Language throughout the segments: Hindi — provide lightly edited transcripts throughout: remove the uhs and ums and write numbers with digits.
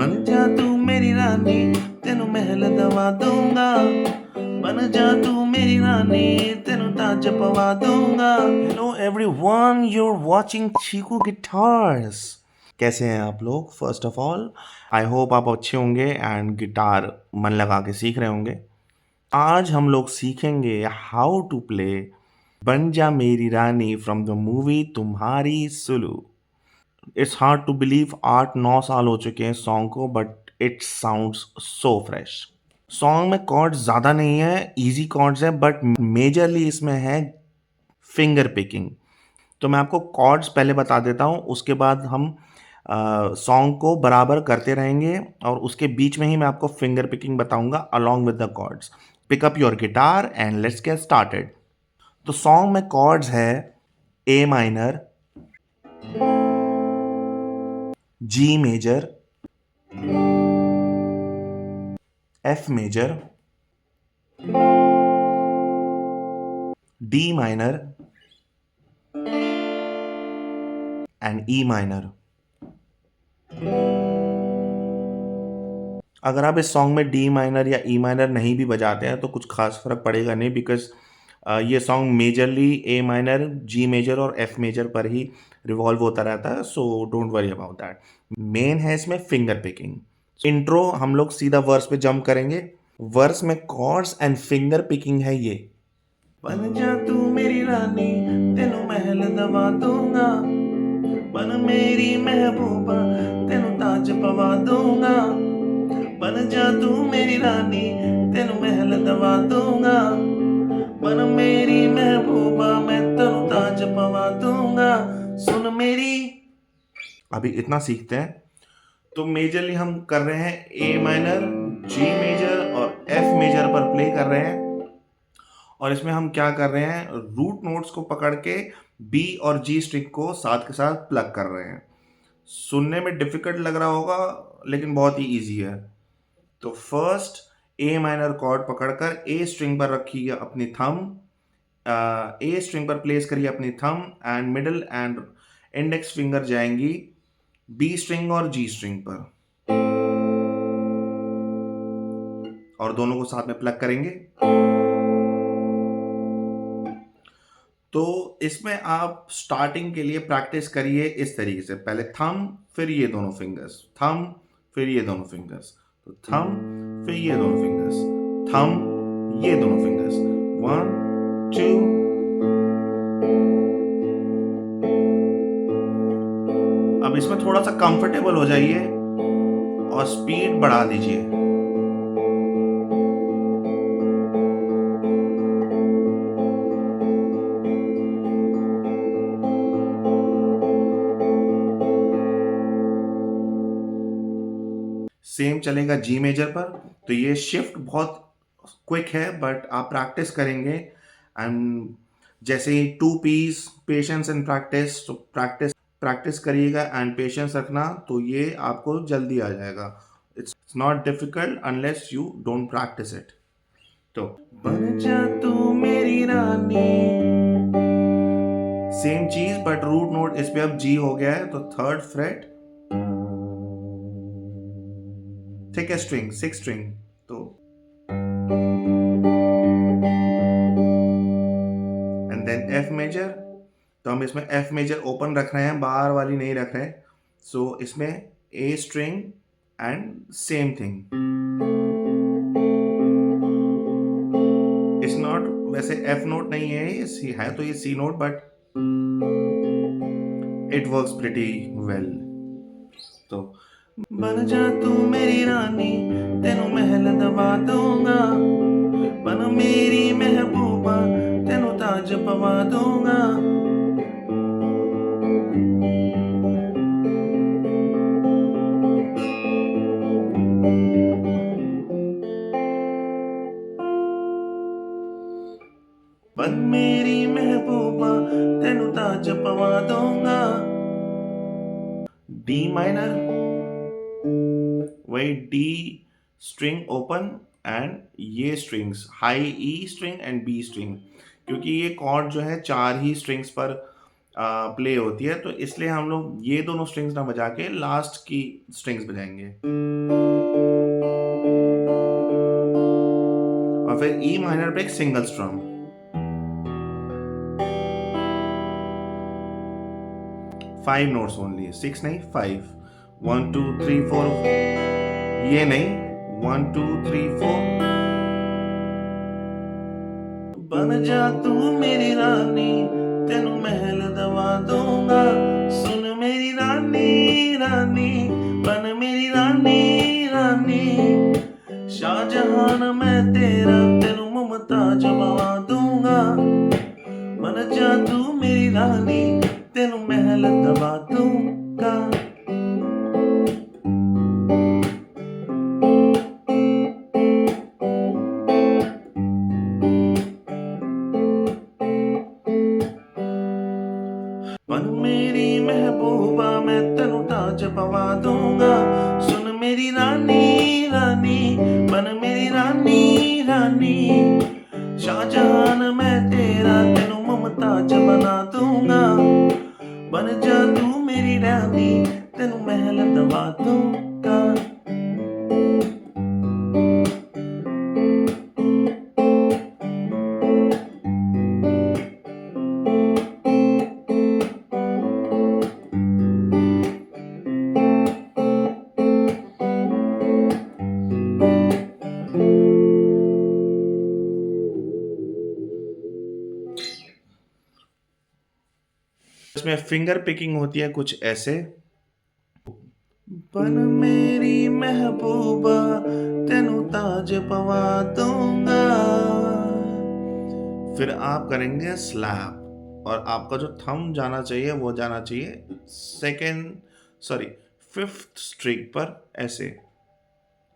बन जा तू मेरी रानी तेनू महल दवा दूंगा बन जा तू मेरी रानी तेनू ताज पवा दूंगा। Hello everyone, you're watching Chiku guitars. कैसे हैं आप लोग? First of all I hope आप अच्छे होंगे एंड गिटार मन लगा के सीख रहे होंगे। आज हम लोग सीखेंगे हाउ टू प्ले बन जा मेरी रानी फ्रॉम द मूवी तुम्हारी Sulu. It's hard to believe 8-9 साल हो चुके हैं सॉन्ग को, but it sounds so fresh. Song में कॉर्ड्स ज़्यादा नहीं है, इजी कॉर्ड्स हैं, बट मेजरली इसमें है फिंगर पिकिंग। तो मैं आपको कॉर्ड्स पहले बता देता हूँ, उसके बाद हम सॉन्ग को बराबर करते रहेंगे और उसके बीच में ही मैं आपको फिंगर पिकिंग बताऊंगा along with the chords. Pick up your guitar and let's get started. तो सॉन्ग में कॉर्ड्स है A minor, G major, F major, D minor and E minor. अगर आप इस सॉन्ग में डी माइनर या ई माइनर नहीं भी बजाते हैं तो कुछ खास फर्क पड़ेगा नहीं, बिकॉज ये song majorly A minor, G major और एफ मेजर पर ही रिवॉल्व होता रहता है, so don't worry about that. Main है इसमें फिंगर पिकिंग। इंट्रो हम लोग सीधा वर्स पे जंप करेंगे। वर्स में कॉर्ड्स एंड फिंगर पिकिंग है ये। बन जा तू मेरी रानी तेनू महल दवा दूंगा बन मेरी महबूबा तेनू ताज पवा दूंगा बन जा तू मेरी रानी तेनू महल दवा दूंगा बन मेरी महबूबा मैं तेनू ताज पवा दूंगा। सुन मेरी। अभी इतना सीखते हैं। तो मेजरली हम कर रहे हैं ए माइनर, जी मेजर और एफ मेजर पर प्ले कर रहे हैं। और इसमें हम क्या कर रहे हैं, रूट नोट्स को पकड़ के बी और जी स्ट्रिंग को साथ के साथ प्लग कर रहे हैं। सुनने में डिफिकल्ट लग रहा होगा लेकिन बहुत ही इजी है। तो फर्स्ट ए माइनर कॉर्ड पकड़कर ए स्ट्रिंग पर रखिए अपनी थंब, ए स्ट्रिंग पर प्लेस करिए अपनी thumb and middle and index finger जाएंगी बी स्ट्रिंग और जी स्ट्रिंग पर और दोनों को साथ में प्लग करेंगे। तो इसमें आप स्टार्टिंग के लिए प्रैक्टिस करिए इस तरीके से, पहले थंब फिर ये दोनों फिंगर्स, थंब फिर ये दोनों फिंगर्स, तो थंब फिर ये दोनों फिंगर्स, थंब ये दोनों फिंगर्स, 1 2। अब इसमें थोड़ा सा कंफर्टेबल हो जाइए और स्पीड बढ़ा दीजिए। सेम चलेगा जी मेजर पर। तो ये शिफ्ट बहुत क्विक है बट आप प्रैक्टिस करेंगे एंड जैसे ही 2 पीस पेशेंस एंड प्रैक्टिस, तो प्रैक्टिस करिएगा एंड पेशेंस रखना, तो ये आपको जल्दी आ जाएगा। It's not difficult unless you don't practice it. तो बन जा तू मेरी रानी, सेम चीज बट रूट नोट इस पे अब जी हो गया है, तो थर्ड फ्रेट ठीक है, स्ट्रिंग 6 स्ट्रिंग, तो एंड देन एफ मेजर। तो हम इसमें एफ मेजर ओपन रख रहे हैं, बाहर वाली नहीं रख रहे। सो इसमें A string and same thing. It's not, वैसे एफ नोट नहीं है, ये है तो ये C note, but it works pretty well. तो बन जा तू मेरी रानी तेनू महल दवा दूंगा बन मेरी महबूबा तेनू ताज पवा दूंगा। बन मेरी महबूबा तेनू ताज पवा दूंगा। डी माइनर, वही डी स्ट्रिंग ओपन एंड ये strings high E string and B string, क्योंकि ये कॉर्ड जो है 4 ही स्ट्रिंग्स पर प्ले होती है, तो इसलिए हम लोग ये दोनों स्ट्रिंग्स ना बजा के लास्ट की स्ट्रिंग्स बजाएंगे। फिर ई माइनर पे एक single स्ट्रम, five notes only, six नहीं, फाइव, 1 2 3 4, ये नहीं, 1 2 3 4। बन जा तू मेरी रानी, तेनू महल दवा दूंगा, सुन मेरी रानी रानी, बन मेरी रानी रानी, शाहजहान मैं तेरा, तेनू मुमताज बनवा दूंगा, बन जा तू मेरी रानी, तेनू महल दवा दूंगा। बन मेरी महबूबा, मैं तेनू ताज पवा दूंगा, सुन मेरी रानी रानी, बन मेरी रानी रानी, शाहजहान मैं तेरा, तेनू मुमताज बना दूंगा, बन जा तू मेरी रानी, तेनू महल दवा दूंगा। इसमें फिंगर पिकिंग होती है कुछ ऐसे, बन मेरी महबूबा, तेनू ताज पवा दूंगा। फिर आप करेंगे स्लैप, और आपका जो थंब जाना चाहिए वो जाना चाहिए सेकेंड, सॉरी, फिफ्थ स्ट्रिंग पर, ऐसे,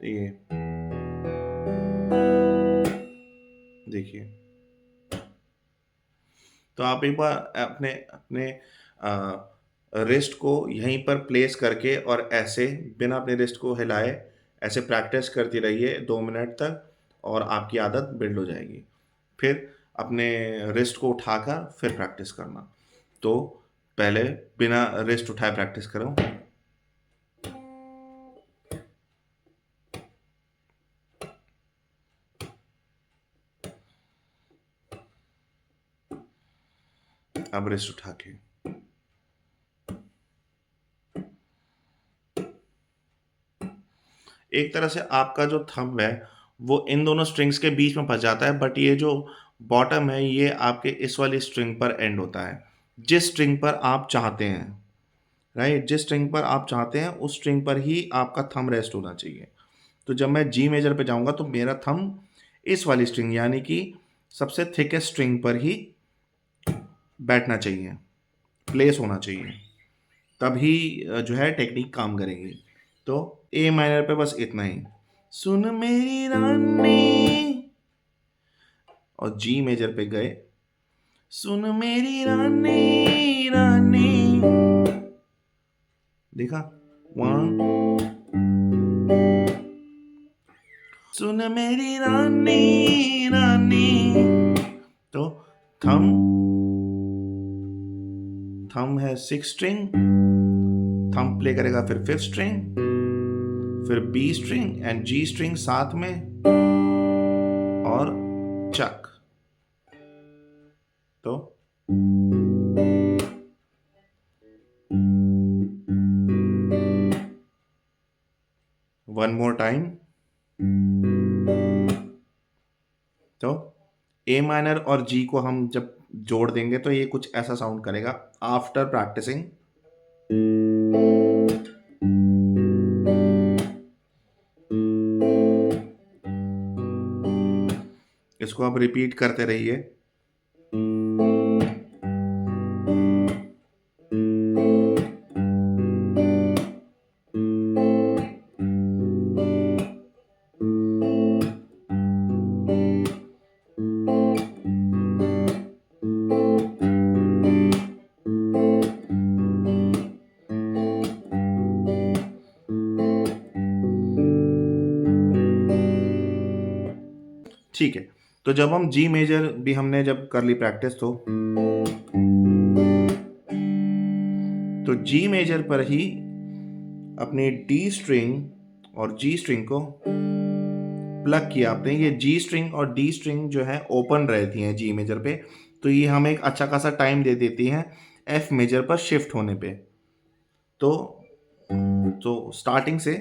ये देखिए। तो आप एक बार अपने अपने रिस्ट को यहीं पर प्लेस करके और ऐसे बिना अपने रिस्ट को हिलाए ऐसे प्रैक्टिस करती रहिए 2 मिनट तक, और आपकी आदत बिल्ड हो जाएगी। फिर अपने रिस्ट को उठाकर फिर प्रैक्टिस करना। तो पहले बिना रिस्ट उठाए प्रैक्टिस करो। अब रिस्ट उठा के, एक तरह से आपका जो थंब है वो इन दोनों स्ट्रिंग्स के बीच में फंस जाता है, बट ये जो बॉटम है ये आपके इस वाली स्ट्रिंग पर एंड होता है, जिस स्ट्रिंग पर आप चाहते हैं, राइट, जिस स्ट्रिंग पर आप चाहते हैं उस स्ट्रिंग पर ही आपका थंब रेस्ट होना चाहिए। तो जब मैं जी मेजर पे जाऊंगा तो मेरा थंब इस वाली स्ट्रिंग यानी कि सबसे थिकेस्ट स्ट्रिंग पर ही बैठना चाहिए, प्लेस होना चाहिए, तभी जो है टेक्निक काम करेगी। तो ए माइनर पे बस इतना ही, सुन मेरी रानी, और जी मेजर पे गए, सुन मेरी रानी रानी, देखा, 1, सुन मेरी रानी रानी। तो थंब है 6 स्ट्रिंग, थंब प्ले करेगा फिर 5th स्ट्रिंग, फिर B string and G string साथ में, और चक। तो वन मोर टाइम। तो ए माइनर और जी को हम जब जोड़ देंगे तो ये कुछ ऐसा साउंड करेगा आफ्टर प्रैक्टिसिंग। इसको आप रिपीट करते रहिए। ठीक है, तो जब हम जी मेजर भी हमने जब कर ली प्रैक्टिस, तो जी मेजर पर ही अपनी डी स्ट्रिंग और जी स्ट्रिंग को प्लग किया आपने, ये जी स्ट्रिंग और डी स्ट्रिंग जो है ओपन रहती हैं जी मेजर पे, तो ये हमें एक अच्छा खासा टाइम दे देती हैं एफ मेजर पर शिफ्ट होने पे। तो स्टार्टिंग से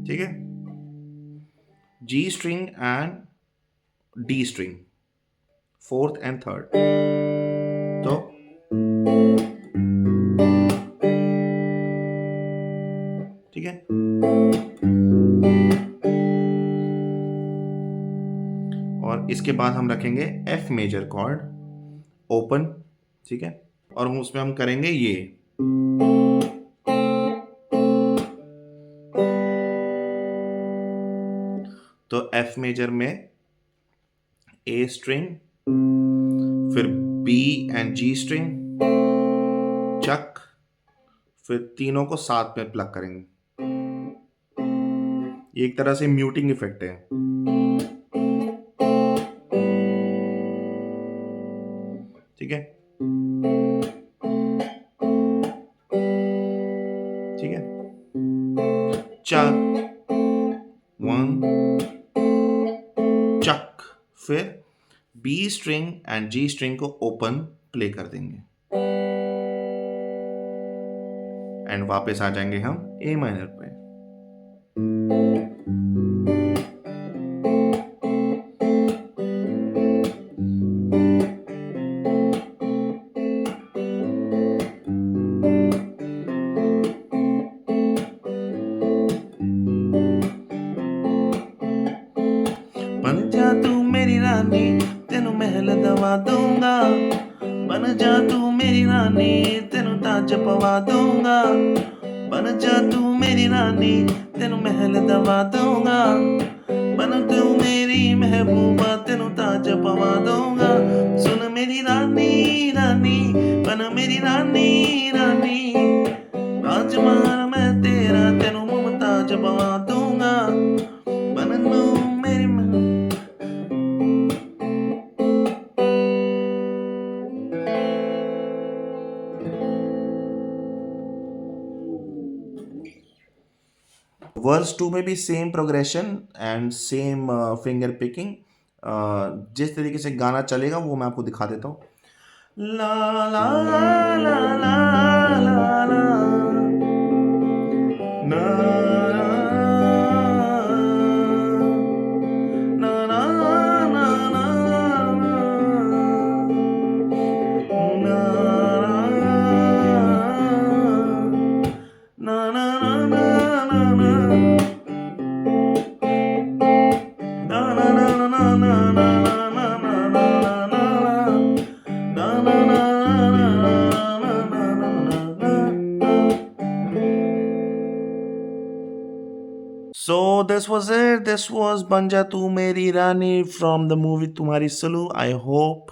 ठीक है, G string and D string, fourth and third, तो ठीक है। और इसके बाद हम रखेंगे एफ मेजर कॉर्ड ओपन, ठीक है, और उसमें हम करेंगे ये, तो एफ मेजर में ए स्ट्रिंग, फिर बी एंड जी स्ट्रिंग, चक, फिर तीनों को साथ में प्लग करेंगे। ये एक तरह से म्यूटिंग इफेक्ट है, ठीक है, ठीक है, चक, वन, चक, फिर B string and G string को ओपन प्ले कर देंगे एंड वापस आ जाएंगे हम ए माइनर पे। बन जा तू मेरी रानी तेनू महल दवा दूंगा, बन जा तू मेरी रानी तेनू ताज पवा दूंगा, बन जा तू मेरी रानी तेनू महल दवा दूंगा, बन तू मेरी महबूबा तेनू ताज पवा दूंगा। सुन मेरी रानी रानी, बन मेरी रानी रानी, राजकुमार मैं तेरा तेनू मुमताज पवा दूंगा, बन तू मेरी वर्स 2 में भी same progression and same finger picking, जिस तरीके से गाना चलेगा वो मैं आपको दिखा देता हूँ। ला ला ला ला ला ला ला, ना ना ना ना ना ना ना ना ना ना ना, So this was it. This was Banja Tu Meri Rani from the movie Tumhari Sulu. I hope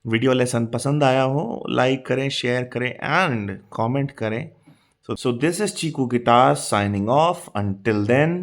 video lesson पसंद आया हो, लाइक करें, शेयर करें एंड कमेंट करें. So this is Chiku Guitar signing off. Until then.